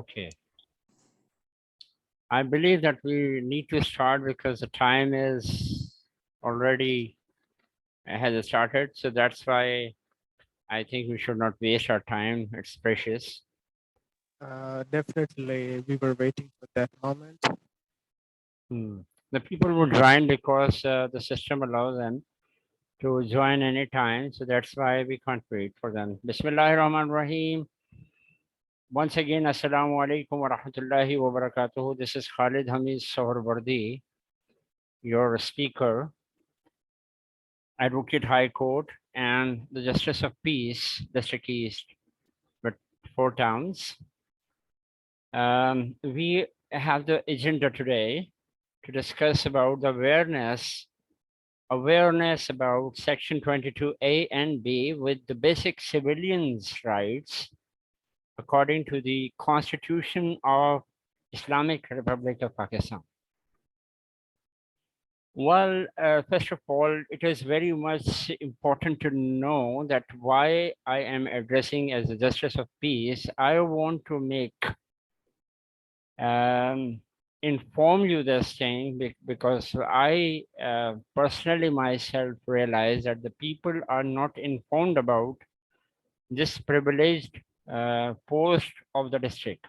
Okay. I believe that we need to start because the time is already has started. So that's why I think we should not waste our time. It's precious. Definitely, we were waiting for that moment. Hmm. The people would join because the system allows them to join any time. So that's why we can't wait for them. Bismillahir Rahmanir Rahim. Once again, Assalamu alaikum wa rahmatullahi wa barakatuhu. This is Khalid Hamid Sohrawardi, your speaker, Advocate High Court, and the Justice of Peace, District East, but 4 towns. We have the agenda today to discuss about the awareness about Section 22A and B with the basic civilians' rights according to the Constitution of Islamic Republic of Pakistan. Well, first of all, it is very much important to know that why I am addressing as the Justice of Peace. I want to um, inform you this thing because I personally myself realize that the people are not informed about this privileged post of the district.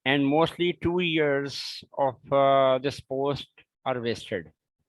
And mostly 2 years of this post are wasted.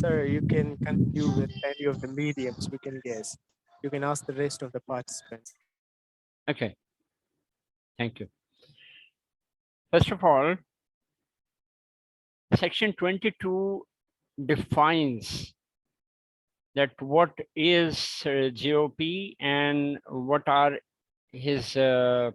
sir, you can continue with any of the mediums we can guess. You can ask the rest of the participants. Okay, thank you. First of all, Section 22 defines that what is GOP and what are his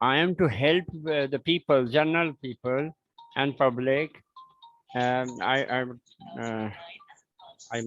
I am to help the people, general people and public. I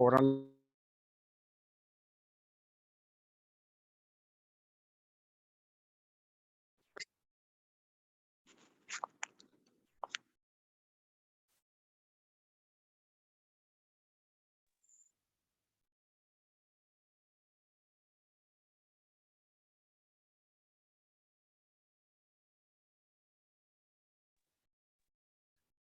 forum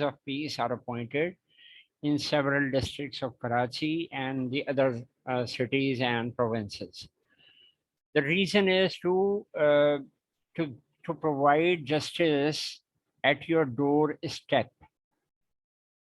of peace are appointed in several districts of Karachi and the other cities and provinces. The reason is to to provide justice at your doorstep,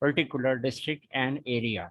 particular district and area.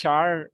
4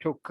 took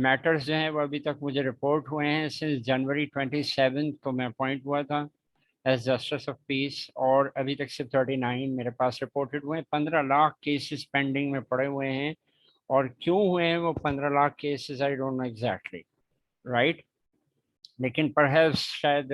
matters جو ہیں وہ ابھی تک مجھے report ہوئے ہیں since جنوری 27 کو میں اپوائنٹ ہوا تھا ایز جسٹس آف پیس، اور ابھی تک صرف 39 میرے پاس رپورٹڈ ہوئے ہیں. 15 لاکھ کیسز پینڈنگ میں پڑے ہوئے ہیں، اور کیوں ہوئے ہیں وہ 15 lakh cases I don't know exactly right. لیکن پرہیپس شاید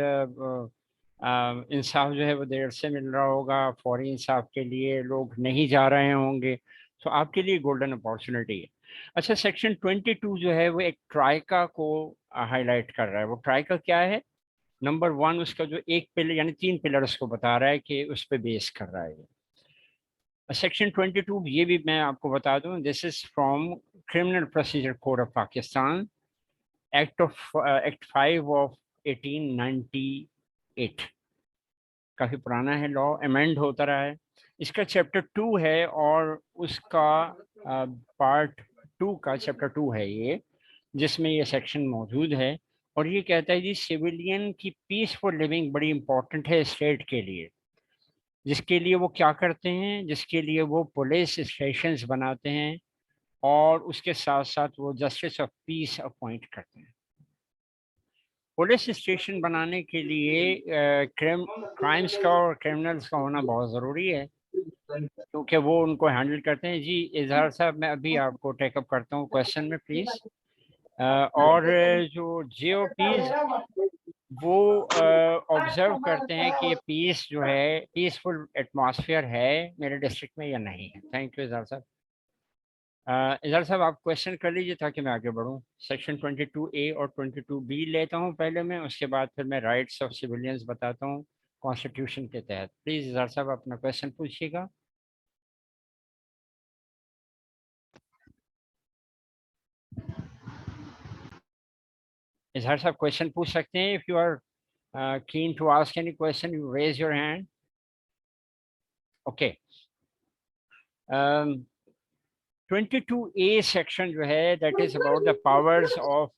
انصاف جو ہے وہ دیر سے مل رہا ہوگا، فوری انصاف کے لیے لوگ نہیں جا رہے ہوں گے، تو آپ کے لیے گولڈن اپارچونیٹی ہے. اچھا، سیکشن 22 جو ہے وہ ایک ٹرائکا کو ہائی لائٹ کر رہا ہے. وہ ٹرائکا کیا ہے؟ نمبر 1 اس کا جو ایک پلر یعنی 3 پلر اس کو بتا رہا ہے کہ اس پہ بیس کر رہا ہے. سیکشن 22 یہ بھی میں آپ کو بتا دوں، this is from criminal procedure code of Pakistan, act 5 of 1898. کافی پرانا ہے لا، امینڈ ہوتا رہا ہے. اس کا چیپٹر 2 ہے، اور اس کا پارٹ 2 کا چیپٹر 2 ہے یہ، جس میں یہ سیکشن موجود ہے. اور یہ کہتا ہے جی سویلین کی پیسفل لیونگ بڑی امپورٹنٹ ہے اسٹیٹ کے لیے، جس کے لیے وہ کیا کرتے ہیں، جس کے لیے وہ پولیس اسٹیشنز بناتے ہیں، اور اس کے ساتھ ساتھ وہ جسٹس آف پیس اپوائنٹ کرتے ہیں. پولیس اسٹیشن بنانے کے لیے کرائمس کا اور کرمنلز کا ہونا بہت ضروری ہے، کیونکہ وہ ان کو ہینڈل کرتے ہیں. جی اظہار صاحب، میں ابھی آپ کو ٹیک اپ کرتا ہوں کویشچن میں پلیز. اور جو جے او پیز وہ آبزرو کرتے ہیں کہ یہ پیس جو ہے پیسفل ایٹماسفیئر ہے میرے ڈسٹرکٹ میں یا نہیں ہے. تھینک یو اظہار صاحب. اظہار صاحب آپ کویشچن کر لیجیے تاکہ میں آگے بڑھوں. سیکشن 22A اور 22B لیتا ہوں پہلے میں، اس کے بعد پھر میں رائٹس آف سویلینز بتاتا ہوں کانسٹیٹیوشن کے تحت. پلیز اظہار صاحب اپنا کویشچن پوچھیے گا. اظہار صاحب کویشچن پوچھ سکتے ہیں. If you are keen to ask any question, you raise your hand. Okay. 22A section جو ہے that is about the powers of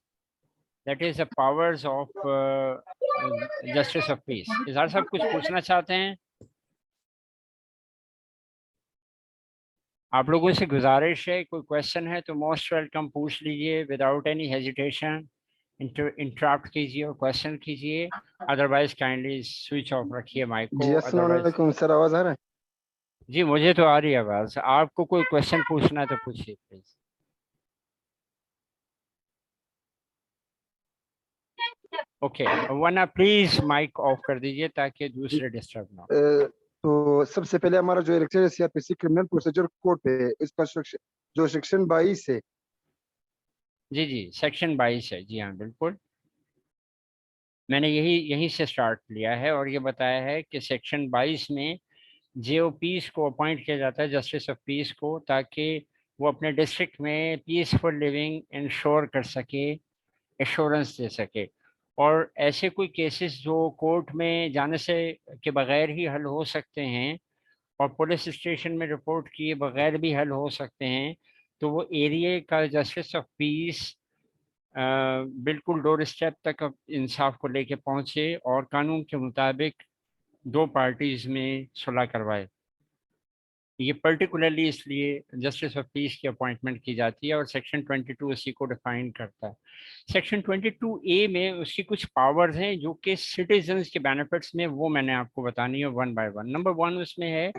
justice of peace. اظہار صاحب کچھ پوچھنا چاہتے ہیں؟ آپ لوگوں سے گزارش ہے، کوئی کویشچن ہے تو موسٹ ویلکم پوچھ لیجیے وداؤٹ اینی ہیزیٹیشن. انٹرپٹ کیجیے اور کویشچن کیجیے، ادروائز کائنڈلی سوئچ آف رکھیے مائک کو. جی السلام ادروائز علیکم سر، آواز آ رہا ہے؟ جی مجھے تو آ رہی ہے آواز. آپ کو کوئی کویشچن پوچھنا ہے تو پوچھیے پلیز. اوکے، ورنہ پلیز مائک آف کر دیجیے تاکہ جی دوسرے ڈسٹرب نہ ہو. تو سب سے پہلے ہمارا جو لیکچر ہے سی آر پی سی کرمنل پروسیجر کوڈ پہ، اس کا جو سیکشن 22 ہے. جی جی سیکشن 22 ہے. جی ہاں بالکل، میں نے یہیں سے سٹارٹ لیا ہے، اور یہ بتایا ہے کہ سیکشن 22 میں جے او پیس کو اپوائنٹ کیا جاتا ہے، جسٹس آف پیس کو، تاکہ وہ اپنے ڈسٹرکٹ میں پیسفل لیونگ انشور کر سکے، ایشورنس دے سکے. اور ایسے کوئی کیسز جو کورٹ میں جانے سے کے بغیر ہی حل ہو سکتے ہیں اور پولیس اسٹیشن میں رپورٹ کیے بغیر بھی حل ہو سکتے ہیں، تو وہ ایریے کا جسٹس آف پیس بالکل ڈور اسٹیپ تک انصاف کو لے کے پہنچے اور قانون کے مطابق 2 پارٹیز میں صلح کروائے. یہ پرٹیکولرلی اس لیے جسٹس آف پیس کی اپوائنٹمنٹ کی جاتی ہے، اور سیکشن 22 اسی کو ڈیفائن کرتا ہے. سیکشن 22A میں اس کی کچھ پاورز ہیں جو کہ سٹیزنز کے بینیفٹس میں، وہ میں نے آپ کو بتانی ہے 1 بائی 1. نمبر 1 اس میں ہے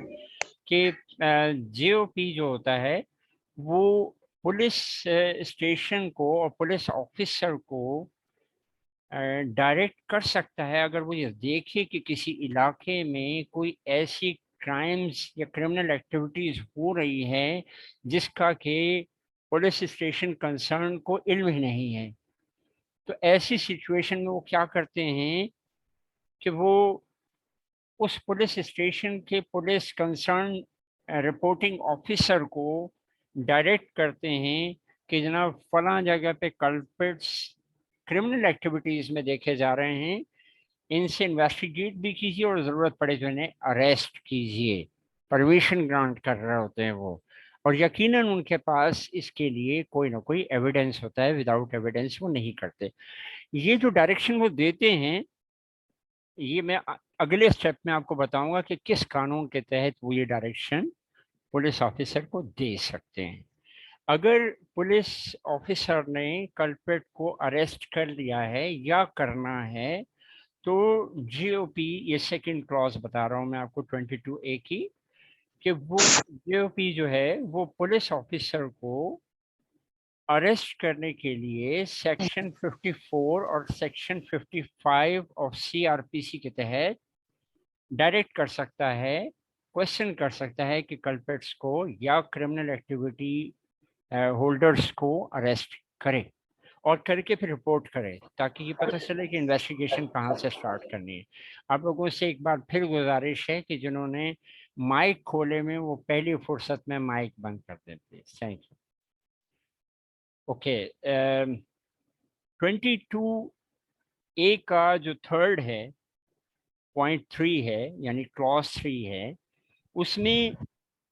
کہ جے او پی جو ہوتا ہے وہ پولیس اسٹیشن کو اور پولیس آفیسر کو ڈائریکٹ کر سکتا ہے اگر وہ یہ دیکھے کہ کسی علاقے میں کوئی ایسی کرائمز یا کرمنل ایکٹیویٹیز ہو رہی ہے جس کا کہ پولیس اسٹیشن کنسرن کو علم ہی نہیں ہے. تو ایسی سچویشن میں وہ کیا کرتے ہیں کہ وہ اس پولیس اسٹیشن کے پولیس کنسرن رپورٹنگ آفیسر کو ڈائریکٹ کرتے ہیں کہ جناب فلاں جگہ پہ کلپٹس کرمنل ایکٹیویٹیز میں دیکھے جا رہے ہیں، ان سے انویسٹیگیٹ بھی کیجیے اور ضرورت پڑے تو انہیں اریسٹ کیجیے. پرمیشن گرانٹ کر رہے ہوتے ہیں وہ، اور یقیناً ان کے پاس اس کے لیے کوئی نہ کوئی ایویڈنس ہوتا ہے، وداؤٹ ایویڈنس وہ نہیں کرتے. یہ جو ڈائریکشن وہ دیتے ہیں، یہ میں اگلے اسٹیپ میں آپ کو بتاؤں گا کہ کس قانون کے تحت وہ یہ ڈائریکشن پولیس آفیسر کو دے سکتے ہیں. اگر پولیس آفیسر نے کلپریٹ کو اریسٹ کر لیا ہے یا کرنا ہے تو جی او پی، یہ سیکنڈ کلاس بتا رہا ہوں میں آپ کو 22A کی، کہ وہ جی او پی جو ہے وہ پولیس آفیسر کو اریسٹ کرنے کے لیے سیکشن 54 اور سیکشن 55 آف CRPC کے تحت ڈائریکٹ کر سکتا ہے، کوشچن کر سکتا ہے کہ کلپریٹس کو یا کرمنل ایکٹیویٹی ہولڈرس کو اریسٹ کرے اور کر کے پھر رپورٹ کرے، تاکہ یہ پتہ چلے کہ انویسٹیگیشن کہاں سے سٹارٹ کرنی ہے۔ آپ لوگوں سے ایک بار پھر گزارش ہے کہ جنہوں نے مائک کھولے میں وہ پہلی فرصت میں مائک بند کر دیں please, thank you. Okay, 22A کا جو تھرڈ ہے، پوائنٹ 3 ہے یعنی کلاس 3 ہے، اس میں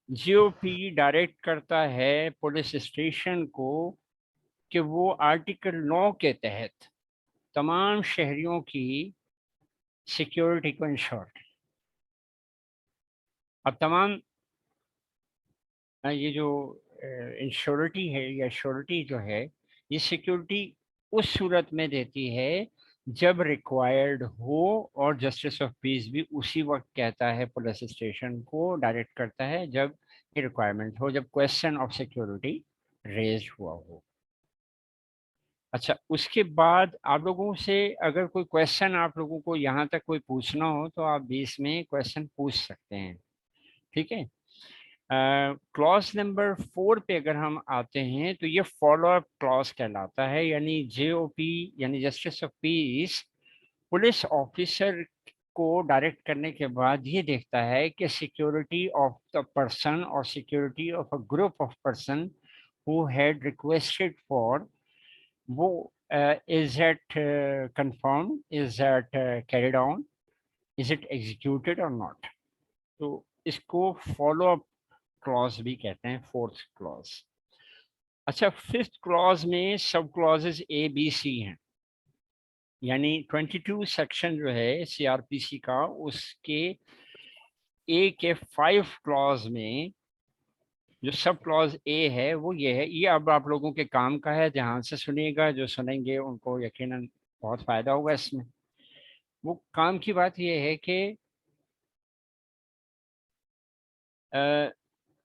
جی او پی ڈائریکٹ کرتا ہے پولیس اسٹیشن کو کہ وہ آرٹیکل 9 کے تحت تمام شہریوں کی سیکیورٹی کو انشور کرے۔ اب تمام یہ جو انشورٹی ہے یا شورٹی جو ہے، یہ سیکیورٹی اس صورت میں دیتی ہے جب ریکوائرڈ ہو، اور جسٹس آف پیس بھی اسی وقت کہتا ہے پولیس اسٹیشن کو ڈائریکٹ کرتا ہے جب یہ ریکوائرمنٹ ہو، جب کویسچن آف سیکیورٹی ریزڈ ہوا ہو۔ اچھا، اس کے بعد آپ لوگوں سے اگر کوئی کویسچن آپ لوگوں کو یہاں تک کوئی پوچھنا ہو تو آپ بیچ میں کویسچن پوچھ سکتے ہیں، ٹھیک ہے۔ کلاس نمبر 4 پہ اگر ہم آتے ہیں تو یہ فالو اپ کلاس کہلاتا ہے، یعنی جے او پی یعنی justice of peace police officer کو ڈائریکٹ کرنے کے بعد یہ دیکھتا ہے کہ سیکیورٹی آف دا پرسن اور security of a group of person who had requested for, وہ is it confirmed, is it carried on, is it executed اور ناٹ، تو اس کو فالو اپ کلاس بھی کہتے ہیں، فورتھ کلاس۔ اچھا، ففتھ کلاس میں سب کلازز ABC ہیں، یعنی 22 سیکشن جو ہے CRPC کا، اس کے A کے 5 کلاس میں جو سب کلاس A ہے وہ یہ ہے، یہ اب آپ لوگوں کے کام کا ہے، دھیان سے سنیے گا، جو سنیں گے ان کو یقیناً بہت فائدہ ہوگا اس میں۔ وہ کام کی بات یہ ہے کہ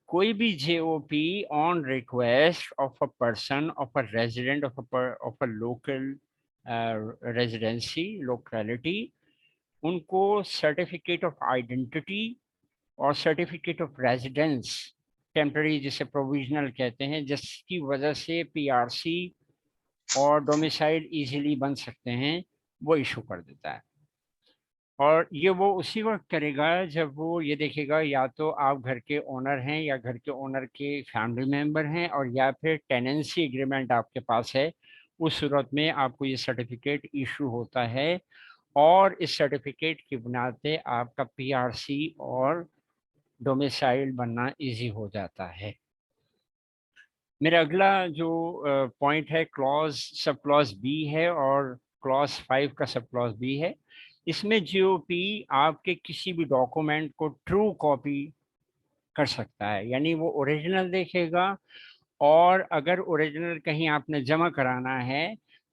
کوئی بھی J O P on request of a person of a resident of a local residency locality, ان کو سرٹیفکیٹ آف آئیڈینٹی اور سرٹیفکیٹ آف ریزیڈنس ٹیمپرری جسے پروویژنل کہتے ہیں، جس کی وجہ سے PRC اور ڈومیسائل ایزیلی بن سکتے ہیں، وہ ایشو کر دیتا ہے۔ اور یہ وہ اسی وقت کرے گا جب وہ یہ دیکھے گا یا تو آپ گھر کے اونر ہیں یا گھر کے اونر کے فیملی ممبر ہیں، اور یا پھر ٹیننسی ایگریمنٹ آپ کے پاس ہے، اس صورت میں آپ کو یہ سرٹیفکیٹ ایشو ہوتا ہے، اور اس سرٹیفکیٹ کی بنیاد پہ آپ کا PRC اور ڈومیسائل بننا ایزی ہو جاتا ہے۔ میرا اگلا جو پوائنٹ ہے کلاس سب کلاس B ہے، اور کلاس 5 کا سب کلاس B ہے۔ اس میں جی او پی آپ کے کسی بھی ڈاکومنٹ کو ٹرو کاپی کر سکتا ہے، یعنی وہ اوریجنل دیکھے گا، اور اگر اوریجنل کہیں آپ نے جمع کرانا ہے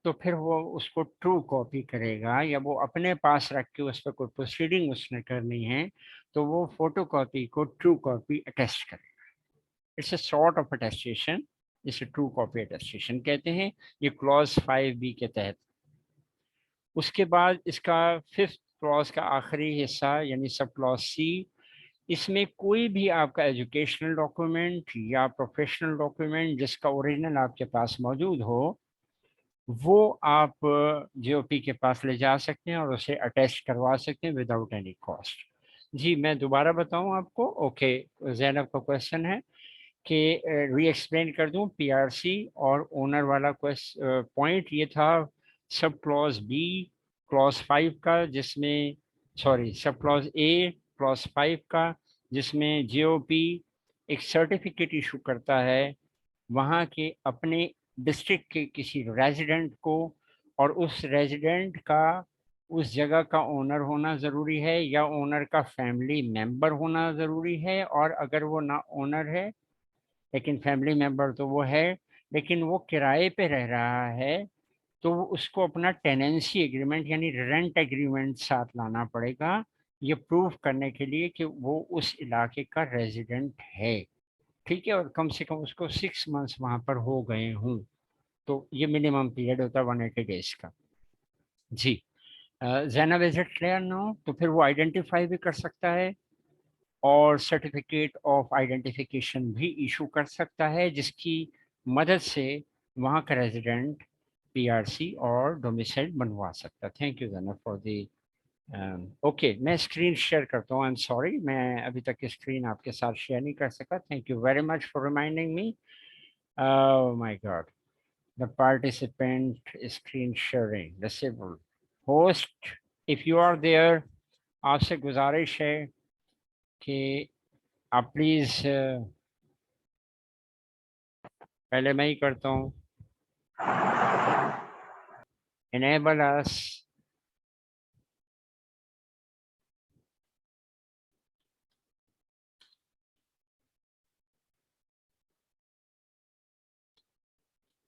تو پھر وہ اس کو ٹرو کاپی کرے گا، یا وہ اپنے پاس رکھ کے اس پہ کوئی پروسیڈنگ اس نے کرنی ہے تو وہ فوٹو کاپی کو ٹرو کاپی اٹیسٹ کرے گا۔ It's a sort of attestation, جسے ٹرو کاپی اٹیسٹیشن کہتے ہیں، یہ کلاس 5B کے تحت۔ اس کے بعد اس کا 5th کلاس کا آخری حصہ یعنی سب کلاس C، اس میں کوئی بھی آپ کا ایجوکیشنل ڈاکومنٹ یا پروفیشنل ڈاکومنٹ جس کا اوریجنل آپ کے پاس موجود ہو، وہ آپ جی او پی کے پاس لے جا سکتے ہیں اور اسے اٹیچ کروا سکتے ہیں وداؤٹ اینی کاسٹ۔ جی میں دوبارہ بتاؤں آپ کو، اوکے زینب کا کویشچن ہے کہ ری ایکسپلین کر دوں، PRC اور اونر والا پوائنٹ یہ تھا سب کلاس B کلاس 5 کا، جس میں سب کلاس A کلاس 5 کا، جس میں جی او پی ایک سرٹیفکیٹ ایشو کرتا ہے وہاں کے اپنے ڈسٹرکٹ کے کسی ریزیڈنٹ کو، اور اس ریزیڈنٹ کا اس جگہ کا اونر ہونا ضروری ہے یا اونر کا فیملی ممبر ہونا ضروری ہے، اور اگر وہ نہ اونر ہے لیکن فیملی ممبر تو وہ ہے، لیکن وہ کرائے پہ رہ رہا ہے، تو اس کو اپنا ٹیننسی ایگریمنٹ یعنی رینٹ ایگریمنٹ ساتھ لانا پڑے گا، یہ پروف کرنے کے لیے کہ وہ اس علاقے کا ریزیڈنٹ ہے، ٹھیک ہے، اور کم سے کم اس کو 6 منتھس وہاں پر ہو گئے ہوں، تو یہ منیمم پیریڈ ہوتا ہے 180 ڈیز کا. جی زینب از اٹ کلیئر نو؟ تو پھر وہ آئیڈینٹیفائی بھی کر سکتا ہے اور سرٹیفکیٹ آف آئیڈینٹیفیکیشن بھی ایشو کر سکتا ہے، جس کی مدد سے وہاں کا ریزیڈنٹ پی آر سی اور ڈومیسائل بنوا سکتا. Thank you Zainab for the. Okay میں اسکرین شیئر کرتا ہوں. آئی ایم سوری میں ابھی تک اسکرین آپ کے ساتھ شیئر نہیں کر سکا. Thank you very much for reminding me. My God the participant screen sharing disabled. Host, if you are there, آپ سے گزارش ہے کہ آپ پلیز پہلے میں ہی کرتا ہوں enable us.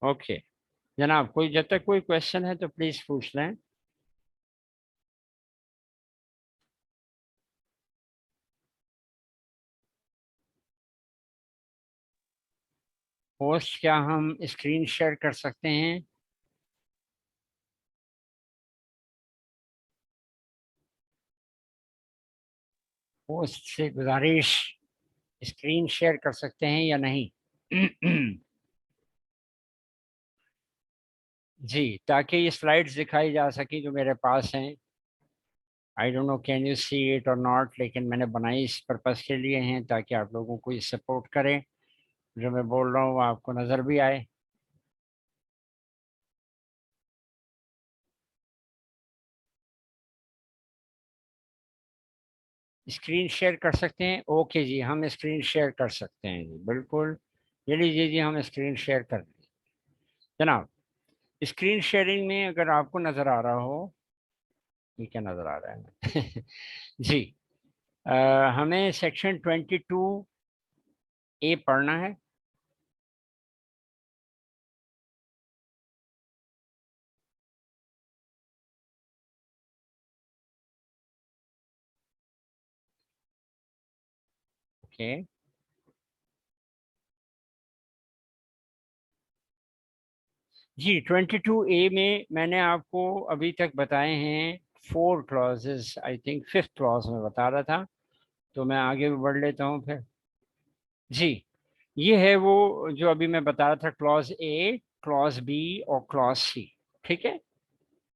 اوکے جناب، کوئی جب تک کوئی کوشچن ہے تو پلیز پوچھ لیں. ہوسٹ کیا ہم اسکرین شیئر کر سکتے ہیں؟ ہوسٹ سے گزارش اسکرین شیئر کر سکتے ہیں یا نہیں؟ جی تاکہ یہ سلائڈز دکھائی جا سکیں جو میرے پاس ہیں. I don't know can you see it or not, لیکن میں نے بنائی اس پرپز کے لیے ہیں تاکہ آپ لوگوں کو یہ سپورٹ کریں، جو میں بول رہا ہوں وہ آپ کو نظر بھی آئے. اسکرین شیئر کر سکتے ہیں؟ اوکے جی ہم اسکرین شیئر کر سکتے ہیں جی بالکل. یہ لیجیے جی ہم اسکرین شیئر کر دیں. جناب اسکرین شیئرنگ میں اگر آپ کو نظر آ رہا ہو، یہ کیا نظر آ رہا ہے جی ہمیں سیکشن 22A پڑھنا ہے. اوکے جی 22A میں نے آپ کو ابھی تک بتائے ہیں 4 clauses. I think 5th clause میں بتا رہا تھا، تو میں آگے بھی بڑھ لیتا ہوں پھر. جی یہ ہے وہ جو ابھی میں بتا رہا تھا، clause A, clause B اور clause C. ٹھیک ہے،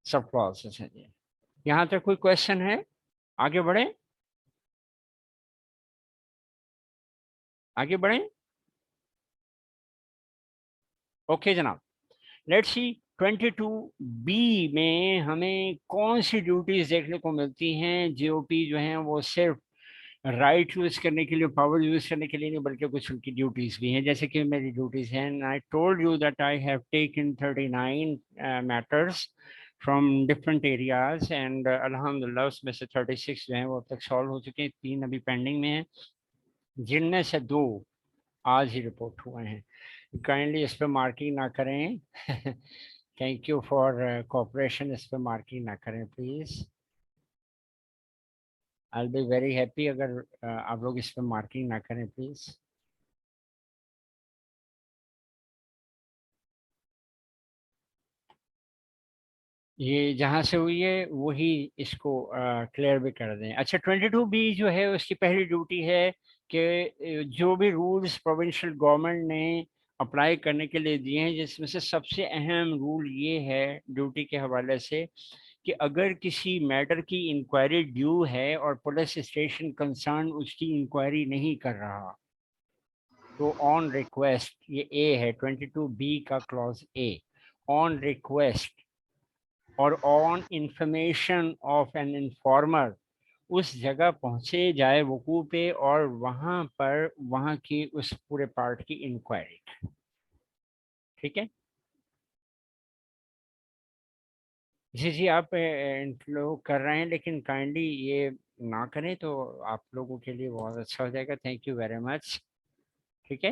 سب clauses ہیں جی. یہاں تک کوئی کوشچن ہے؟ آگے بڑھیں، آگے بڑھیں. اوکے جناب لیٹس سی 22B میں ہمیں کون سی ڈیوٹیز دیکھنے کو ملتی ہیں. جی او پی جو ہیں وہ صرف رائٹ یوز کرنے کے لیے، پاور یوز کرنے کے لیے نہیں، بلکہ کچھ ان کی ڈیوٹیز بھی ہیں. جیسے کہ میری ڈیوٹیز ہیں، I told you that I have taken 39 matters from different areas and الحمد للہ اس میں سے 36 جو ہیں وہ اب تک سالو ہو چکے ہیں، 3 ابھی پینڈنگ میں ہیں، جن میں سے 2 آج ہی رپورٹ ہوئے ہیں. کائنڈلی اس پہ مارکنگ نہ کریں تھینک یو فار کوآپریشن. اس پہ مارکنگ نہ کریں please. I'll be very happy اگر آپ لوگ اس پہ مارکنگ نہ کریں پلیز. یہ جہاں سے ہوئی ہے وہی اس کو کلیئر بھی کر دیں. اچھا 22B جو ہے اس کی پہلی ڈیوٹی ہے کہ جو بھی رولز پروونشل گورنمنٹ نے اپلائی کرنے کے لیے دیے ہیں، جس میں سے سب سے اہم رول یہ ہے ڈیوٹی کے حوالے سے کہ اگر کسی میٹر کی انکوائری ڈیو ہے اور پولیس اسٹیشن کنسرن اس کی انکوائری نہیں کر رہا، تو آن ریکویسٹ، یہ اے ہے 22B کا کلوز اے، آن ریکویسٹ اور on information of an informer اس جگہ پہنچے جائے وقوع پہ اور وہاں پر وہاں کی اس پورے پارٹ کی انکوائری. ٹھیک ہے جی جی آپ لوگ کر رہے ہیں، لیکن کائنڈلی یہ نہ کریں تو آپ لوگوں کے لیے بہت اچھا ہو جائے گا. Thank you very much. ٹھیک ہے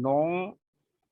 9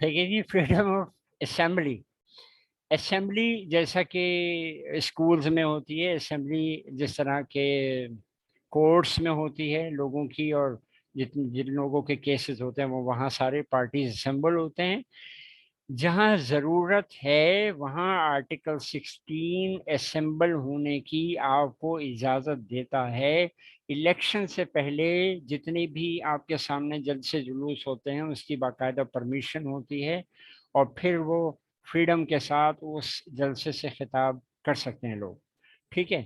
ٹھیک ہے جی. Freedom of assembly. اسمبلی جیسا کہ اسکولز میں ہوتی ہے، اسمبلی جس طرح کے کورٹس میں ہوتی ہے لوگوں کی، اور جن لوگوں کے کیسز ہوتے ہیں وہ وہاں سارے پارٹیز اسمبل ہوتے ہیں. جہاں ضرورت ہے وہاں آرٹیکل 16 اسمبل ہونے کی آپ کو اجازت دیتا ہے. الیکشن سے پہلے جتنے بھی آپ کے سامنے جلسے جلوس ہوتے ہیں اس کی باقاعدہ پرمیشن ہوتی ہے، اور پھر وہ فریڈم کے ساتھ اس جلسے سے خطاب کر سکتے ہیں لوگ. ٹھیک ہے.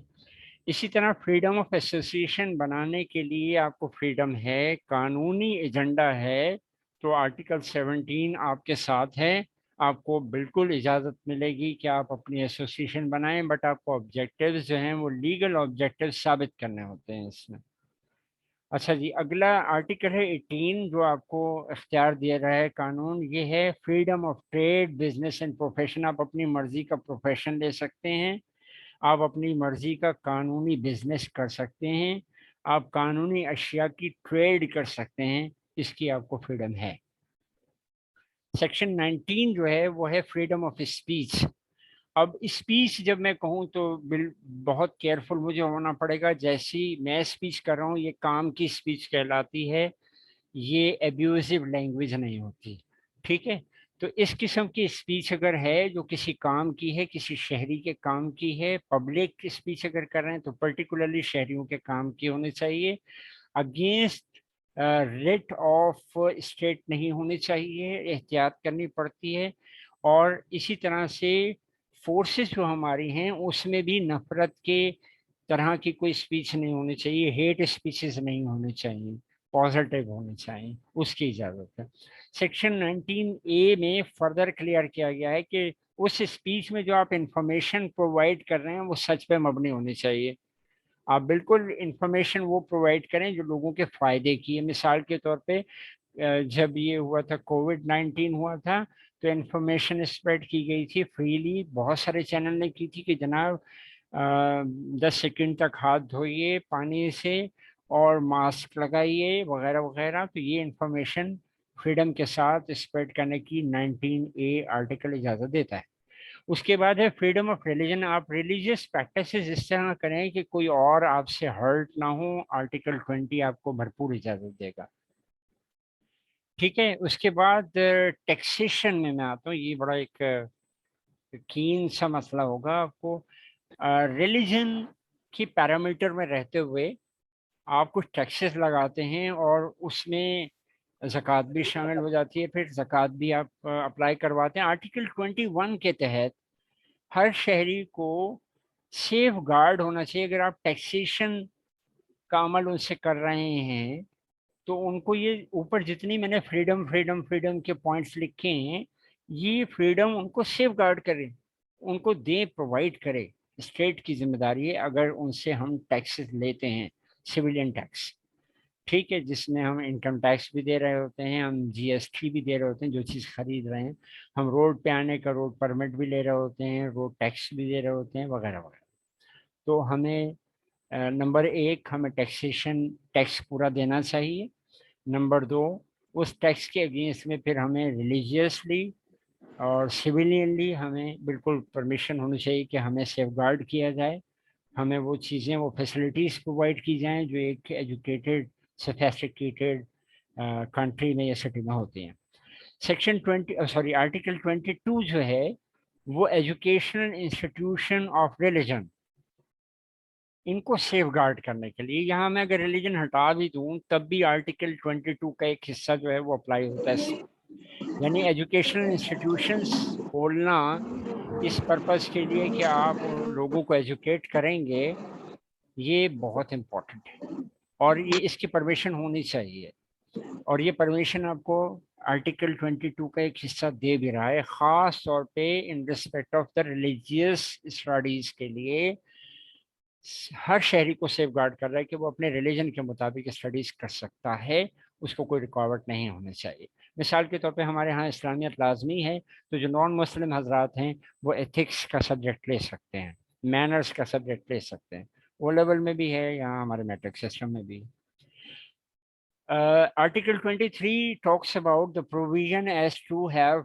اسی طرح فریڈم آف ایسوسیشن بنانے کے لیے آپ کو فریڈم ہے. قانونی ایجنڈا ہے تو آرٹیکل 17 آپ کے ساتھ ہے. آپ کو بالکل اجازت ملے گی کہ آپ اپنی ایسوسیشن بنائیں، بٹ آپ کو آبجیکٹیوز جو ہیں وہ لیگل آبجیکٹیو ثابت کرنے ہوتے ہیں اس میں. اچھا جی، اگلا آرٹیکل ہے 18 جو آپ کو اختیار دیا رہا ہے قانون. یہ ہے freedom of trade, business and profession. آپ اپنی مرضی کا پروفیشن لے سکتے ہیں، آپ اپنی مرضی کا قانونی بزنس کر سکتے ہیں، آپ قانونی اشیاء کی ٹریڈ کر سکتے ہیں، اس کی آپ کو فریڈم ہے. سیکشن 19 جو ہے وہ ہے فریڈم آف اسپیچ. اب اسپیچ جب میں کہوں تو بہت کیئرفل مجھے ہونا پڑے گا. جیسی میں اسپیچ کر رہا ہوں یہ کام کی اسپیچ کہلاتی ہے، یہ ایبیوزو لینگویج نہیں ہوتی. ٹھیک ہے. تو اس قسم کی اسپیچ اگر ہے جو کسی کام کی ہے، کسی شہری کے کام کی ہے، پبلک اسپیچ اگر کر رہے ہیں تو پرٹیکولرلی شہریوں کے کام کی ہونی چاہیے. اگینسٹ ریٹ آف اسٹیٹ نہیں ہونی چاہیے، احتیاط کرنی پڑتی ہے. اور اسی طرح سے فورسز جو ہماری ہیں اس میں بھی نفرت کے طرح کی کوئی اسپیچ نہیں ہونی چاہیے، ہیٹ اسپیچز نہیں ہونی چاہیے، پازیٹیو ہونی چاہیے، اس کی اجازت ہے. سیکشن 19A میں فردر کلیئر کیا گیا ہے کہ اس اسپیچ میں جو آپ انفارمیشن پرووائڈ کر رہے ہیں وہ سچ پہ مبنی ہونی چاہیے. آپ بالکل انفارمیشن وہ پرووائڈ کریں جو لوگوں کے فائدے کی ہے. مثال کے طور پہ جب یہ ہوا تھا کووڈ-19 ہوا تھا تو انفارمیشن اسپریڈ کی گئی تھی فریلی. بہت سارے چینل نے کی تھی کہ جناب 10 سیکنڈ تک ہاتھ دھوئیے پانی سے اور ماسک لگائیے وغیرہ وغیرہ. تو یہ انفارمیشن فریڈم کے ساتھ اسپریڈ کرنے کی 19A آرٹیکل اجازت دیتا ہے. اس کے بعد ہے فریڈم آف ریلیجن. آپ ریلیجیس پریکٹسز اس طرح کریں کہ کوئی اور آپ سے ہرٹ نہ ہو. آرٹیکل 20 آپ کو بھرپور اجازت دے گا. ٹھیک ہے. اس کے بعد ٹیکسیشن میں آتا ہوں. یہ بڑا ایک کین سا مسئلہ ہوگا آپ کو. ریلیجن کی پیرامیٹر میں رہتے ہوئے آپ کچھ ٹیکسز لگاتے ہیں اور اس میں زکوٰۃ بھی شامل ہو جاتی ہے، پھر زکوٰۃ بھی آپ اپلائی کرواتے ہیں. آرٹیکل 21 کے تحت ہر شہری کو سیف گارڈ ہونا چاہیے. اگر آپ ٹیکسیشن کا عمل ان سے کر رہے ہیں تو ان کو یہ اوپر جتنی میں نے فریڈم فریڈم فریڈم کے پوائنٹس لکھے ہیں یہ فریڈم ان کو سیف گارڈ کرے، ان کو دیں، پرووائڈ کرے. اسٹیٹ کی ذمہ داری ہے اگر ان سے ہم ٹیکسز لیتے ہیں، سویلین ٹیکس. ٹھیک ہے. جس میں ہم انکم ٹیکس بھی دے رہے ہوتے ہیں، ہم GST بھی دے رہے ہوتے ہیں جو چیز خرید رہے ہیں، ہم روڈ پہ آنے کا روڈ پرمٹ بھی لے رہے ہوتے ہیں، روڈ ٹیکس بھی دے رہے ہوتے ہیں وغیرہ وغیرہ. تو ہمیں نمبر 1 ہمیں ٹیکسیشن ٹیکس پورا دینا چاہیے. نمبر 2 اس ٹیکس کے اگینسٹ میں پھر ہمیں ریلیجیسلی اور سویلینلی ہمیں بالکل پرمیشن ہونی چاہیے کہ ہمیں سیف گارڈ کیا جائے، ہمیں وہ چیزیں وہ فیسلٹیز پرووائڈ کی جائیں جو ایک ایجوکیٹڈ سوفیسٹیکیٹڈ کنٹری میں یا سٹی میں ہوتی ہیں. سیکشن 20 آرٹیکل 22 جو ہے وہ ایجوکیشنل انسٹیٹیوشن آف ریلیجن، ان کو سیف گارڈ کرنے کے لیے. یہاں میں اگر ریلیجن ہٹا بھی دوں تب بھی آرٹیکل 22 کا ایک حصہ جو ہے وہ اپلائی ہوتا ہے. یعنی ایجوکیشنل انسٹیٹیوشنس کھولنا اس پرپس کے لیے کہ آپ لوگوں کو ایجوکیٹ کریں گے، یہ بہت امپورٹنٹ ہے اور یہ اس کی پرمیشن ہونی چاہیے. اور یہ پرمیشن آپ کو آرٹیکل 22 کا ایک حصہ دے بھی رہا ہے، خاص طور پہ in respect of the religious studies کے لیے ہر شہری کو سیف گارڈ کر رہا ہے کہ وہ اپنے ریلیجن کے مطابق اسٹڈیز کر سکتا ہے، اس کو کوئی رکاوٹ نہیں ہونی چاہیے. مثال کے طور پہ ہمارے ہاں اسلامیت لازمی ہے تو جو نان مسلم حضرات ہیں وہ ایتھکس کا سبجیکٹ لے سکتے ہیں، مینرز کا سبجیکٹ لے سکتے ہیں. او لیول میں بھی ہے، یہاں ہمارے میٹرک سسٹم میں بھی. Article 23 talks about the provision as to have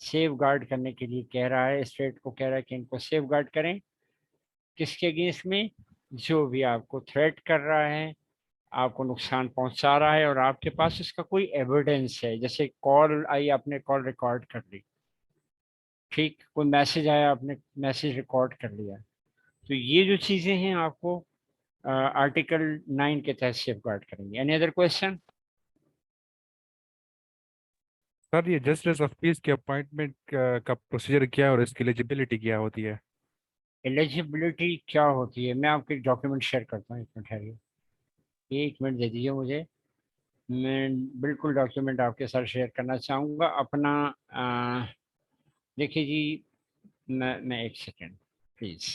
safeguard کرنے کے لیے کہہ رہا ہے، اسٹیٹ کو کہہ رہا ہے کہ ان کو سیف گارڈ کریں، کس کے اگینسٹ میں؟ جو بھی آپ کو تھریٹ کر رہا ہے، آپ کو نقصان پہنچا رہا ہے اور آپ کے پاس اس کا کوئی ایویڈنس ہے، جیسے کال آئی آپ نے کال ریکارڈ کر لی، ٹھیک، کوئی میسج آیا آپ نے میسج ریکارڈ کر لیا، تو یہ جو چیزیں ہیں آپ کو آرٹیکل 9 کے تحت سیف گارڈ کریں گے۔ Any other question? سر یہ جسٹس آف پیس کے اپوائنٹمنٹ کا پروسیجر کیا ہے اور اس کی ایلیجبلٹی کیا ہوتی ہے؟ ایلیجبلٹی کیا ہوتی ہے؟ میں آپ کے ڈاکیومنٹ شیئر کرتا ہوں، ایک منٹ ٹھہریے، ایک منٹ دے دیجیے مجھے، میں بالکل ڈاکیومنٹ آپ کے ساتھ شیئر کرنا چاہوں گا اپنا۔ دیکھیے جی، میں ایک سیکنڈ پلیز،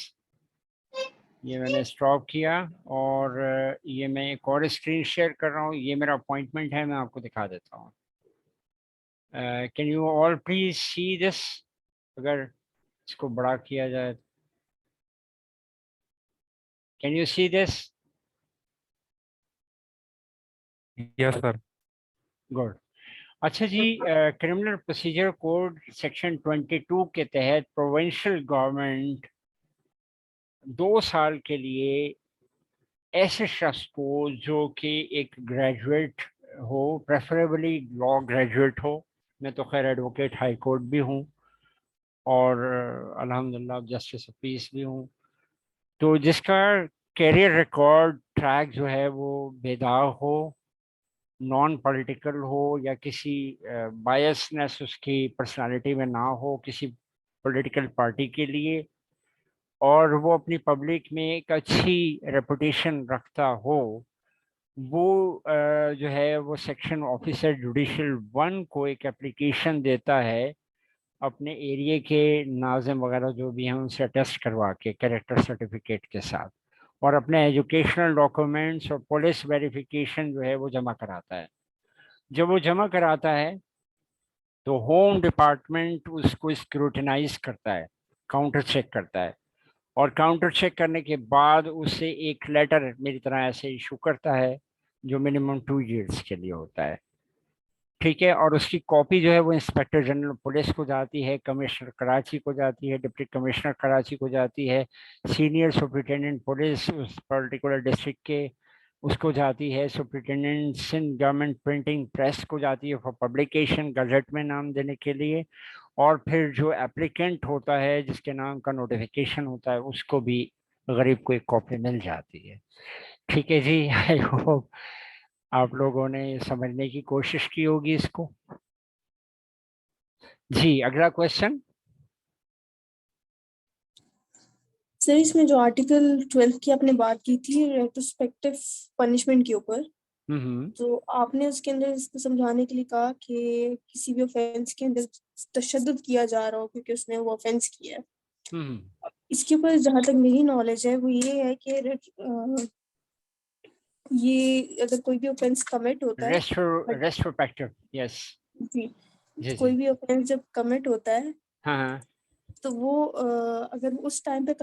یہ میں نے اسٹاپ کیا اور یہ میں ایک اور اسکرین شیئر کر رہا ہوں، یہ میرا اپوائنٹمنٹ ہے، میں آپ کو دکھا دیتا ہوں۔ Can you all please see this? اگر اس کو بڑا کیا جائے، can you see this? Yes sir. Good. اچھا جی، کرمنل پروسیجر کوڈ سیکشن 22 کے تحت پروونشل گورنمنٹ 2 سال کے لیے ایسے شخص کو جو کہ ایک گریجویٹ ہو، پریفریبلی لا گریجویٹ ہو، میں تو خیر ایڈوکیٹ ہائی کورٹ بھی ہوں اور الحمدللہ جسٹس آف پیس بھی ہوں، تو جس کا کیریئر ریکارڈ ٹریک جو ہے وہ بے داغ ہو، نان پولیٹیکل ہو، یا کسی بائسنس اس کی پرسنالٹی میں نہ ہو کسی پولیٹیکل پارٹی کے لیے، اور وہ اپنی پبلک میں ایک اچھی ریپوٹیشن رکھتا ہو، وہ جو ہے وہ سیکشن آفیسر جوڈیشل 1 کو ایک اپلیکیشن دیتا ہے اپنے ایریے کے ناظم وغیرہ جو بھی ہیں ان سے ٹیسٹ کروا کے کریکٹر سرٹیفکیٹ کے ساتھ، اور اپنے ایجوکیشنل ڈاکومنٹس اور پولیس ویریفیکیشن جو ہے وہ جمع کراتا ہے۔ جب وہ جمع کراتا ہے تو ہوم ڈپارٹمنٹ اس کو اسکروٹنائز کرتا ہے، کاؤنٹر چیک کرتا ہے، اور کاؤنٹر چیک کرنے کے بعد اسے ایک لیٹر میری طرح ایسے ایشو کرتا ہے جو منیمم 2 ایئرس کے لیے ہوتا ہے، ٹھیک ہے، اور اس کی کاپی جو ہے وہ انسپیکٹر جنرل پولیس کو جاتی ہے، کمشنر کراچی کو جاتی ہے، ڈپٹی کمشنر کراچی کو جاتی ہے، سینئر سپرنٹینڈنٹ پولیس اس پرٹیکولر ڈسٹرکٹ کے اس کو جاتی ہے، superintendent Sindh government printing press کو جاتی ہے فار پبلیکیشن گزٹ میں نام دینے کے لیے، اور پھر جو اپلیکنٹ ہوتا ہے جس کے نام کا نوٹیفیکیشن ہوتا ہے اس کو بھی غریب کو ایک کاپی مل جاتی ہے، ٹھیک ہے جی۔ آئی ہوپ آپ لوگوں نے سمجھنے کی کوشش کی ہوگی اس کو۔ جی اگلا کوشچن۔ سر اس میں جو آرٹیکل 12 کی آپ نے بات کی تھی ریٹروسپیکٹیو پنشمنٹ کے اوپر، تو آپ نے اس کے اندر اس کو سمجھانے کے لیے کہا کہ کسی بھی آفینس کے اندر تشدد کیا جا رہا ہو کیونکہ اس نے وہ آفینس کیا ہے، اس کے اوپر جہاں تک میری نالج ہے وہ یہ ہے کہ یہ اگر کوئی بھی آفینس کمٹ ہوتا ہے، ریسٹروپیکٹیو، یس جی جی کوئی بھی آفینس جب کمٹ ہوتا ہے ہاں تو وہ اگر اس ٹائم پہ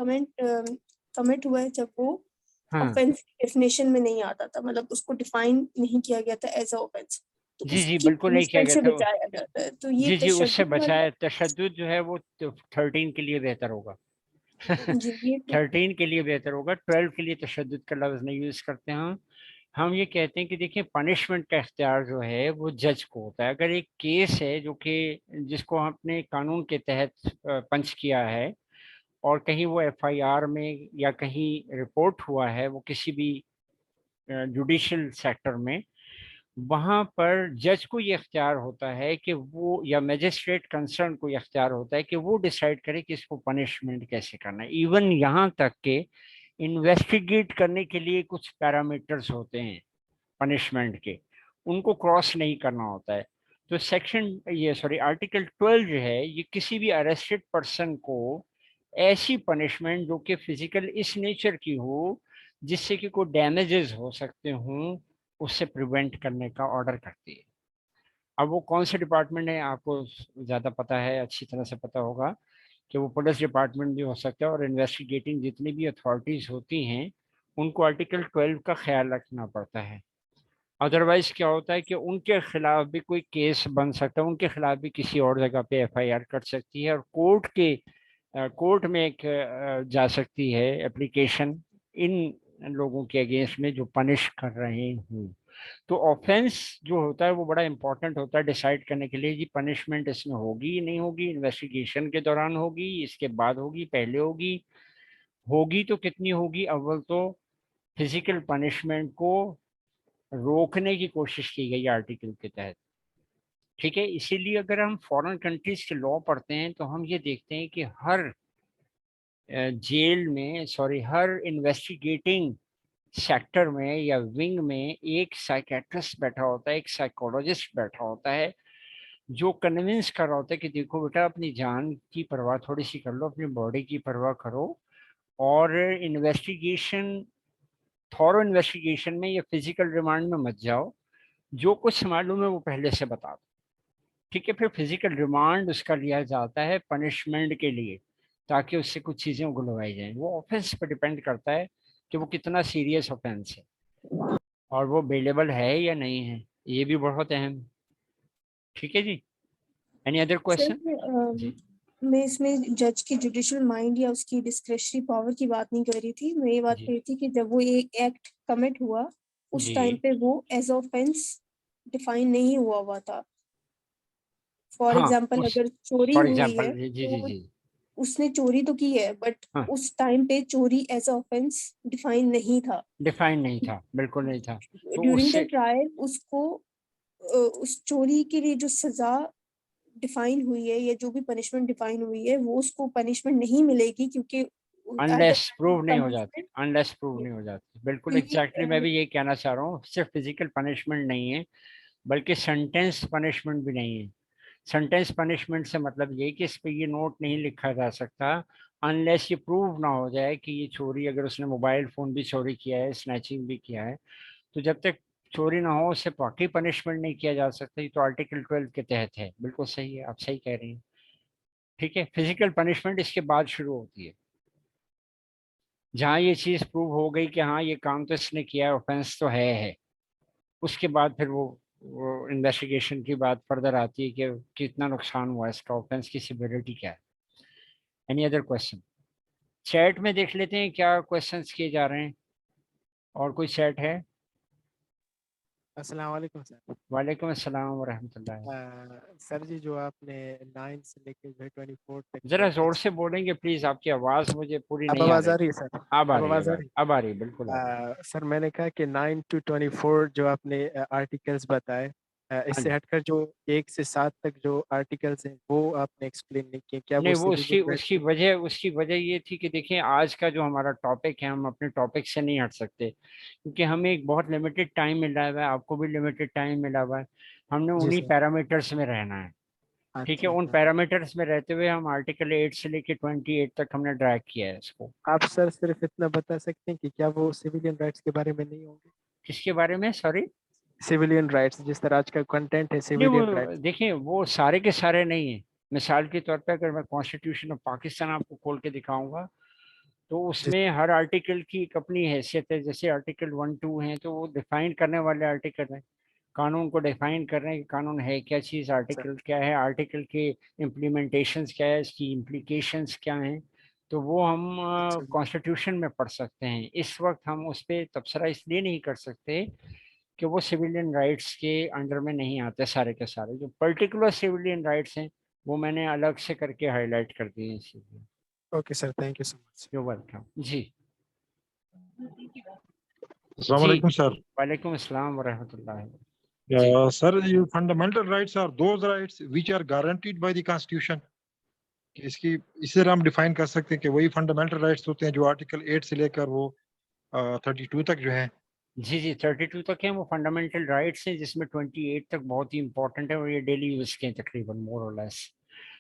کمٹ ہوا ہے جب وہ ہاں آفینس ڈیفینیشن میں نہیں آتا تھا، مطلب اس کو ڈیفائن نہیں کیا گیا تھا ایز اے آفینس، تو جی اس جی کی بالکل نہیں کیا پنشمنٹ گیا سے تھا، بچایا جاتا ہے، تو یہ جی جی اس سے تشدد بچایا، تشدد جو ہے وہ 13 کے لیے بہتر ہوگا، جی یہ 13 کے لیے بہتر ہوگا، 12 کے لیے تشدد کا لفظ نہیں یوز کرتے ہیں ہم یہ کہتے ہیں کہ دیکھیں پنشمنٹ کا اختیار جو ہے وہ جج کو ہوتا ہے۔ اگر ایک کیس ہے جو کہ جس کو ہم نے قانون کے تحت پنچ کیا ہے اور کہیں وہ ایف آئی آر میں یا کہیں رپورٹ ہوا ہے وہ کسی بھی جوڈیشل سیکٹر میں، وہاں پر جج کو یہ اختیار ہوتا ہے کہ وہ، یا میجسٹریٹ کنسرن کو یہ اختیار ہوتا ہے کہ وہ ڈیسائیڈ کرے کہ اس کو پنشمنٹ کیسے کرنا ہے، ایون یہاں تک کہ انویسٹیگیٹ کرنے کے لیے کچھ پیرامیٹرز ہوتے ہیں پنشمنٹ کے، ان کو کراس نہیں کرنا ہوتا ہے۔ تو آرٹیکل 12 جو ہے یہ کسی بھی اریسٹڈ پرسن کو ایسی پنشمنٹ جو کہ فزیکل اس نیچر کی ہو جس سے کہ کوئی ڈیمیجز ہو سکتے ہوں اس سے پریونٹ کرنے کا آرڈر کرتی ہے۔ اب وہ کون سے ڈپارٹمنٹ ہے آپ کو زیادہ پتہ ہے، اچھی طرح سے پتہ ہوگا کہ وہ پولیس ڈپارٹمنٹ بھی ہو سکتا ہے، اور انویسٹیگیٹنگ جتنی بھی اتھارٹیز ہوتی ہیں ان کو آرٹیکل 12 کا خیال رکھنا پڑتا ہے۔ ادروائز کیا ہوتا ہے کہ ان کے خلاف بھی کوئی کیس بن سکتا ہے, ان کے خلاف بھی کسی اور جگہ پہ FIR کر سکتی ہے, اور کورٹ میں ایک جا سکتی ہے اپلیکیشن ان لوگوں کے اگینسٹ میں جو پنش کر رہے ہوں. تو آفینس جو ہوتا ہے وہ بڑا امپورٹنٹ ہوتا ہے ڈیسائیڈ کرنے کے لیے جی پنشمنٹ اس میں ہوگی نہیں ہوگی, انویسٹیگیشن کے دوران ہوگی, اس کے بعد ہوگی, پہلے ہوگی تو کتنی ہوگی. اول تو فزیکل پنشمنٹ کو روکنے کی کوشش کی گئی آرٹیکل کے تحت, ٹھیک ہے. اسی لیے اگر ہم فورن کنٹریز کے لا پڑھتے ہیں تو ہم یہ دیکھتے ہیں کہ ہر جیل میں ہر انویسٹیگیٹنگ سیکٹر میں یا ونگ میں ایک سائیکیٹرسٹ بیٹھا ہوتا ہے, ایک سائیکولوجسٹ بیٹھا ہوتا ہے جو کنونس کر رہا ہوتا ہے کہ دیکھو بیٹا اپنی جان کی پرواہ تھوڑی سی کر لو, اپنی باڈی کی پرواہ کرو, اور تھورو انویسٹیگیشن میں یا فزیکل ریمانڈ میں مت جاؤ, جو کچھ معلوم ہے وہ پہلے سے بتا دو, ٹھیک ہے. پھر فزیکل ریمانڈ اس کا لیا جاتا ہے پنشمنٹ کے لیے تاکہ اس سے کچھ چیزیں اگلوائی جائیں. وہ آفینس پہ ڈپینڈ کرتا ہے کہ وہ کتنا سیریس آفینس ہے اور وہ بیلیبل ہے یا نہیں ہے, یہ بھی بہت اہم, ٹھیک ہے جی. Any other question? جی میں اس میں جج کی جوڈیشل مائنڈ یا اس کی ڈسکریشنری پاور کی بات نہیں کر رہی تھی, میں یہ بات جی کر رہی تھی کہ جب وہ ایک ایکٹ کمٹ ہوا اس جی ٹائم پہ وہ ایز آفینس ڈیفائن نہیں ہوا تھا. فار ہاں, ایگزامپل اگر چوری فار ہوئی ہے ایگزامپل جی جی تو جی اس نے چوری تو کی ہے بٹ ہاں اس ٹائم پہ چوری ایز آفینس ڈیفائن نہیں تھا. ڈیفائن نہیں تھا, بالکل نہیں تھا. تو ڈیورنگ اس دا سے ٹرائل اس کو اس چوری کے لیے جو سزا ڈیفائن ہوئی ہے یا جو بھی پنشمنٹ ڈیفائن ہوئی ہے وہ اس کو پنشمنٹ نہیں ملے گی کیونکہ انلیس پروو نہیں ہو جاتی, punishment- انلیس پروو نہیں ہو جاتی, بالکل ایگزیکٹلی. میں کیونکہ بھی یہی کہنا چاہ رہا ہوں, صرف فزیکل پنشمنٹ نہیں ہے بلکہ سینٹینس پنشمنٹ بھی نہیں ہے. سینٹینس پنشمنٹ سے مطلب یہ کہ اس پہ یہ نوٹ نہیں لکھا جا سکتا انلیس یہ پروو نہ ہو جائے کہ یہ چوری, اگر اس نے موبائل فون بھی چوری کیا ہے, اسنیچنگ بھی کیا ہے, تو جب تک چوری نہ ہو اس سے باقی پنشمنٹ نہیں کیا جا سکتا. یہ تو آرٹیکل 12 کے تحت ہے, بالکل صحیح ہے, آپ صحیح کہہ رہی ہیں, ٹھیک ہے. فزیکل پنشمنٹ اس کے بعد شروع ہوتی ہے جہاں یہ چیز پروو ہو گئی کہ ہاں یہ کام تو اس نے کیا ہے, آفینس تو ہے. اس کے بعد پھر وہ انویسٹیگیشن کی بات فردر آتی ہے کہ کتنا نقصان ہوا اس کا, آفینس کی سیویرٹی کیا ہے. Any other question? چیٹ میں دیکھ لیتے ہیں کیا کوشچنس کیے جا رہے ہیں, اور کوئی چیٹ ہے؟ السلام علیکم سر. وعلیکم السلام ورحمۃ اللہ. سر جی جو آپ نے 9 سے لے کے جو ہے 24 تک ذرا زور سے بولیں گے پلیز, آپ کی آواز مجھے پوری اب نہیں آ آواز رہی. آ رہی ہے سر؟ اب آ اب رہی ہے, آواز آ رہی اب آ رہی ہے, بالکل آ رہی ہے. سر میں نے کہا کہ 9 to 24 جو آپ نے آرٹیکلس بتائے اس ہاں سے جی. ہٹ کر جو 1 سے 7 تک جو آرٹیکلس ہیں وہ آپ نے ایکسپلین نہیں کیے, کیا وہ نہیں, وہ سیویلین اس کی وجہ یہ تھی کہ دیکھیں آج کا جو ہمارا ٹاپک ہے, ہم اپنے ٹاپک سے نہیں ہٹ سکتے کیونکہ ہمیں ایک بہت لمیٹڈ ٹائم ملا ہوا ہے, آپ کو بھی لمیٹڈ ٹائم ملا ہوا ہے. ہم نے جی انہی سر. پیرامیٹرس میں رہنا ہے, ٹھیک ہے. اچھا ان سر. پیرامیٹرس میں رہتے ہوئے ہم آرٹیکل 8 سے لے کے 28 تک ہم نے ڈریگ کیا ہے اس کو. آپ سر صرف اتنا بتا سکتے ہیں کہ کیا وہ سیویلین رائٹس کے بارے میں نہیں ہوں گے؟ کس کے بارے میں؟ سوری. سیویلین رائٹس جس طرح آج کا کنٹینٹ ہے نہیں, سیویلین وہ رائٹس. دیکھیں وہ سارے کے سارے نہیں ہیں. مثال کے طور پہ اگر میں کانسٹیٹیوشن آف پاکستان آپ کو کھول کے دکھاؤں گا تو اس جی میں ہر آرٹیکل کی ایک اپنی حیثیت ہے. جیسے آرٹیکل 1 2 ہیں تو وہ ڈیفائن کرنے والے آرٹیکل ہیں, قانون کو ڈیفائن کر رہے ہیں کہ قانون ہے کیا چیز, سر. آرٹیکل کیا ہے, آرٹیکل کے امپلیمنٹیشنز کیا ہے, اس کی امپلیکیشنز کیا ہیں, تو وہ ہم اچھا جی. کانسٹیٹیوشن میں پڑھ سکتے ہیں. اس وقت ہم اس پہ تبصرہ اس لیے نہیں کر سکتے کہ وہ سویلین رائٹس کے انڈر میں نہیں آتے سارے کے سارے. جو پرٹیکولر سویلین رائٹس ہیں وہ میں نے الگ سے کر کے ہائی لائٹ کر دیے ہیں. اسی لیے okay sir, thank you so much. You welcome. جی Assalamu جی, alaikum, sir. وعلیکم السلام ورحمۃ اللہ. جی Sir, your fundamental rights are those rights which are guaranteed by the Constitution. کہ اس کی اس سے ہم ڈیفائن کر سکتے ہیں کہ وہی فنڈامنٹل رائٹس ہوتے ہیں جو آرٹیکل 8 سے لے کر وہ 32 تک جو ہیں. جی جی 32 تک ہیں وہ فنڈامنٹل رائٹس ہیں, جس میں 28 تک بہت ہی امپورٹنٹ ہے اور یہ ڈیلی یوز کے ہیں تقریباً مور اور لیس.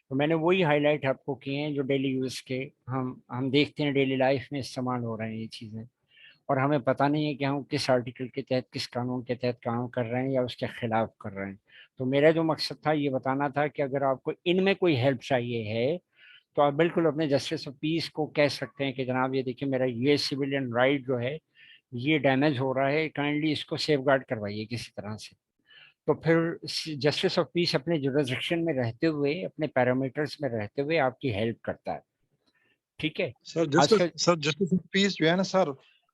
تو میں نے وہی ہائی لائٹ آپ کو کیے ہیں جو ڈیلی یوز کے ہم دیکھتے ہیں ڈیلی لائف میں استعمال ہو رہے ہیں یہ چیزیں, اور ہمیں پتہ نہیں ہے کہ ہم کس آرٹیکل کے تحت, کس قانون کے تحت کام کر رہے ہیں یا اس کے خلاف کر رہے ہیں. تو میرا جو مقصد تھا یہ بتانا تھا کہ اگر آپ کو ان میں کوئی ہیلپ چاہیے ہے تو آپ بالکل اپنے جسٹس آف پیس کو کہہ سکتے ہیں کہ جناب یہ دیکھیں میرا یہ سویلین رائٹ جو ہے یہ ڈیمیج ہو رہا ہے, کائنڈلی اس کو سیف گارڈ کروائیے کسی طرح سے. تو پھر جسٹس آف پیس اپنے جورسڈکشن میں رہتے ہوئے, اپنے پیرامیٹرز میں رہتے ہوئے آپ کی ہیلپ کرتا ہے. ٹھیک ہے. سر آج کل جسٹس آف پیس جو ہے نا سر,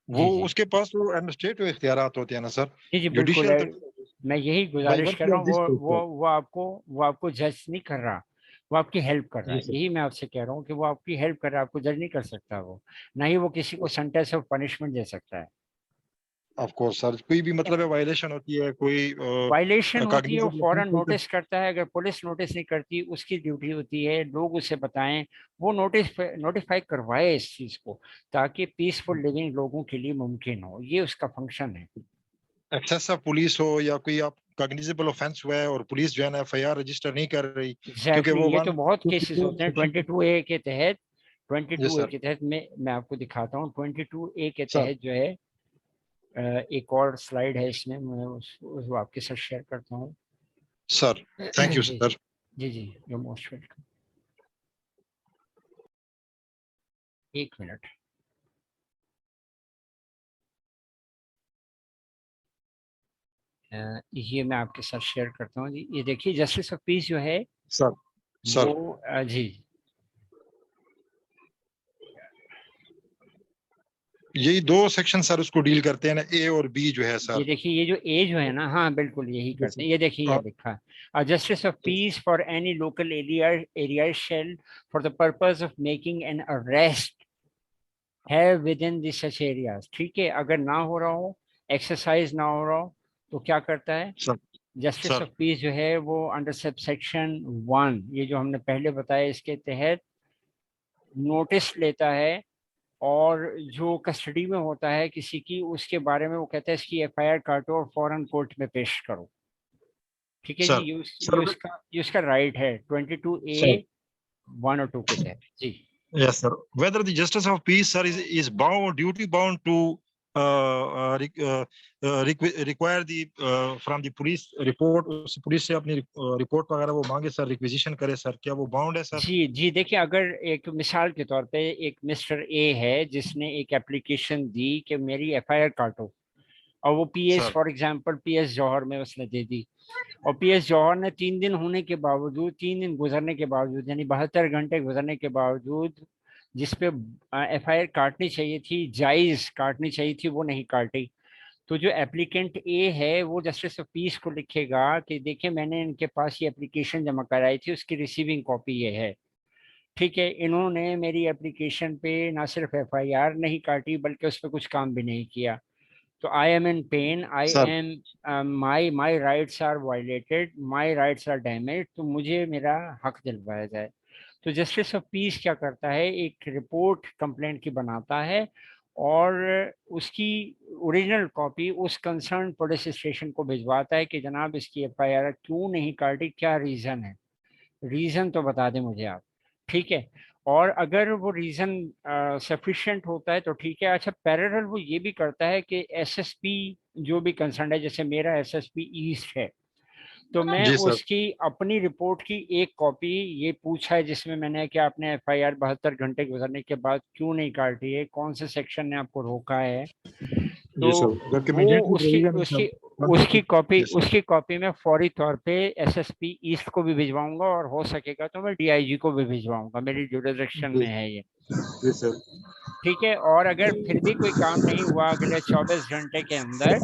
جی وہ جی اس کے پاس تو ایڈمنسٹریٹو اختیارات ہوتے ہیں نا سر, جی جی بالکل. جوڈیشل میں یہی گزارش کر رہا ہوں, وہ آپ کو جج نہیں کر رہا, وہ آپ کی ہیلپ کر رہا ہے. یہی میں آپ سے کہہ رہا ہوں کہ وہ آپ کی ہیلپ کر رہا ہے, آپ کو جج نہیں کر سکتا وہ, نہ ہی وہ کسی کو سینٹینس آف پنشمنٹ دے سکتا ہے. آف کورس سر, کوئی بھی مطلب ہے وائلیشن ہوتی ہے, کوئی وائلیشن ہوتی ہے وہ cognizable فوراً offense ہوتا ہے. نوٹس کرتا ہے. اگر پولیس نوٹس نہیں کرتی, اس کی ڈیوٹی ہوتی ہے لوگ اسے بتائیں, وہ نوٹیفائی کروائے اس چیز کو, تاکہ پیسفل لیونگ لوگوں کے لیے ممکن ہو. یہ اس کا فنکشن ہے. ایکسیسو پولیس ہو یا کوئی آپ کاگنیزیبل آفینس ہوا ہے اور پولیس جو ہے نا ایف آئی آر رجسٹر نہیں کر رہی, کیونکہ ایگزیکٹلی, وہ یہ تو بہت کیسز ہوتے ہیں 22A کے تحت. 22A سر کے تحت میں آپ کو دکھاتا ہوں. 22A کے سر تحت جو ہے ایک اور سلائیڈ ہے اس میں اس کو آپ کے ساتھ شیئر کرتا ہوں. سر تھینک یو جی سر. جی جی یو موسٹ ویلکم. ایک منٹ. یہ میں آپ کے ساتھ شیئر کرتا ہوں. جی یہ دیکھیے, جسٹس آف پیس جو ہے سر سر وہ جی یہی دو سیکشن سر اس کو ڈیل کرتے ہیں نا, اے اور بی جو ہے سر. یہ دیکھیے, یہ جو اے جو ہے نا, ہاں بالکل یہی کرتے ہیں. یہ دیکھیے, یہ لکھا justice of peace for any local area shall for the purpose of making an arrest ہے within the such areas. ٹھیک ہے. اگر نہ ہو رہا ہو, ایکسرسائز نہ ہو رہا ہو, تو کیا کرتا ہے سر جسٹس سر آف پیس جو ہے وہ انڈر سب سیکشن 1, یہ جو ہم نے پہلے بتایا, اس کے تحت نوٹس لیتا ہے, اور جو کسٹڈی میں ہوتا ہے کسی کی, اس کے بارے میں وہ کہتا ہے اس کی ایف آئی آر کاٹو اور فوراً کورٹ میں پیش کرو. ٹھیک ہے جی. سر یہ اس کا رائٹ ہے 22A سر 1 اور 2 کے تحت. جی yes sir, whether the justice of peace sir is bound, duty bound to require the from the police report, police سے اپنی رپورٹ وغیرہ وہ مانگے سر, ریکویزیشن کرے سر, کیا وہ باؤنڈ ہے سر؟ جی جی دیکھیے, اگر ایک مثال کے طور پہ ایک مسٹر اے ہے جس نے ایک اپلیکیشن دی کہ میری ایف آئی آر کاٹو, اور وہ P S, for example P S Johar میں اس نے دے دی, اور پی ایس جوہر نے 3 دن ہونے کے باوجود, 3 دن گزرنے کے باوجود, یعنی 72 گھنٹے گزرنے کے باوجود جس پہ ایف آئی آر کاٹنی چاہیے تھی, جائز کاٹنی چاہیے تھی, وہ نہیں کاٹی. تو جو اپلیکینٹ اے ہے وہ جسٹس آف پیس کو لکھے گا کہ دیکھیں میں نے ان کے پاس یہ اپلیکیشن جمع کرائی تھی, اس کی ریسیونگ کاپی یہ ہے. ٹھیک ہے. انہوں نے میری اپلیکیشن پہ نہ صرف ایف آئی آر نہیں کاٹی بلکہ اس پہ کچھ کام بھی نہیں کیا. تو I am in pain, I am my rights are violated, my rights are damage, تو مجھے میرا حق دلوایا جائے. تو جسٹس آف پیس کیا کرتا ہے, ایک رپورٹ کمپلینٹ کی بناتا ہے, اور اس کی اوریجنل کاپی اس کنسرن پولیس اسٹیشن کو بھجواتا ہے کہ جناب اس کی ایف آئی آر کیوں نہیں کاٹی, کیا ریزن ہے, ریزن تو بتا دیں مجھے آپ. ٹھیک ہے. اور اگر وہ ریزن سفیشینٹ ہوتا ہے تو ٹھیک ہے. اچھا, پیرالل وہ یہ بھی کرتا ہے کہ ایس ایس پی جو بھی کنسرن ہے, جیسے میرا ایس ایس پی ایسٹ ہے, تو میں جی سر اس کی اپنی رپورٹ کی ایک کاپی یہ پوچھا ہے جس میں نے کہ آپ نے ایف آئی آر 72 گھنٹے گزرنے کے بعد کیوں نہیں کاٹی ہے, کون سے سیکشن نے آپ کو روکا ہے, تو جی سر, وہ اس کی کاپی میں فوری طور پہ ایس ایس پی ایسٹ کو بھی بھجواؤں گا, اور ہو سکے گا تو میں ڈی آئی جی کو بھی بھجواؤں گا, میری جورسڈکشن میں ہے یہ. جی سر ٹھیک ہے. اور اگر پھر بھی کوئی کام نہیں ہوا اگلے 24 گھنٹے کے اندر,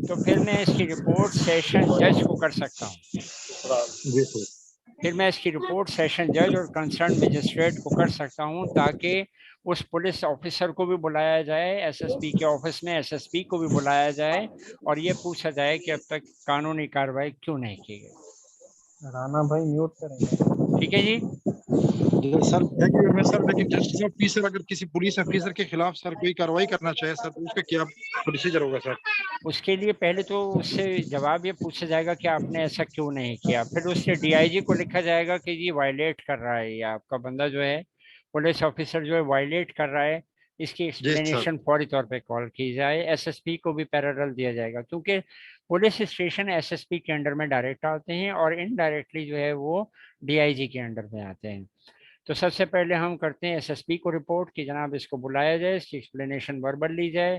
تو پھر میں اس کی رپورٹ سیشن جج کو کر سکتا ہوں. جی سر پھر میں اس کی رپورٹ سیشن جج اور کنسرن مجسٹریٹ کو کر سکتا ہوں, تاکہ اس پولیس آفیسر کو بھی بلایا جائے, ایس ایس پی کے آفس میں ایس ایس پی کو بھی بلایا جائے, اور یہ پوچھا جائے کہ اب تک قانونی کارروائی کیوں نہیں کی گئی. رانا بھائی میوٹ کریں. ٹھیک ہے جی. Sir thank you very much sir. لیکن جسٹس آف پیس سر, اگر کسی پولیس افیسر کے خلاف سر کوئی کارروائی کرنا چاہے سر, تو اس کا کیا پروسیجر ہوگا سر؟ اس کے لیے پہلے تو اس سے جواب یہ پوچھا جائے گا کہ آپ نے ایسا کیوں نہیں کیا. پھر اس سے ڈی آئی جی کو لکھا جائے گا کہ یہ وائلیٹ کر رہا ہے, یا آپ کا بندہ جو ہے پولیس آفیسر جو ہے وائلیٹ کر رہا ہے, اس کی جی سر ایکسپلینیشن فوری طور پہ کال کی جائے. ایس ایس پی کو بھی پیرالل دیا جائے گا, کیونکہ police station S S P کے انڈر میں ڈائریکٹ آتے ہیں, اور انڈائریکٹلی جو ہے وہ ڈی آئی جی کے انڈر میں آتے ہیں. تو سب سے پہلے ہم کرتے ہیں ایس ایس پی کو رپورٹ کہ جناب اس کو بلایا جائے, اس کی ایکسپلینیشن وربل لی جائے.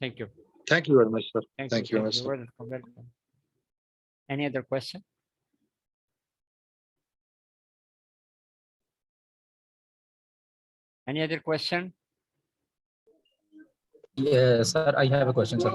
Thank you. Thank you very much, sir. Thank Thank you. you very Thank much, you. sir. Welcome. Welcome. Any other question? Any other question? Yes, sir, I have a question, sir.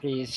please.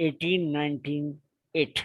1898।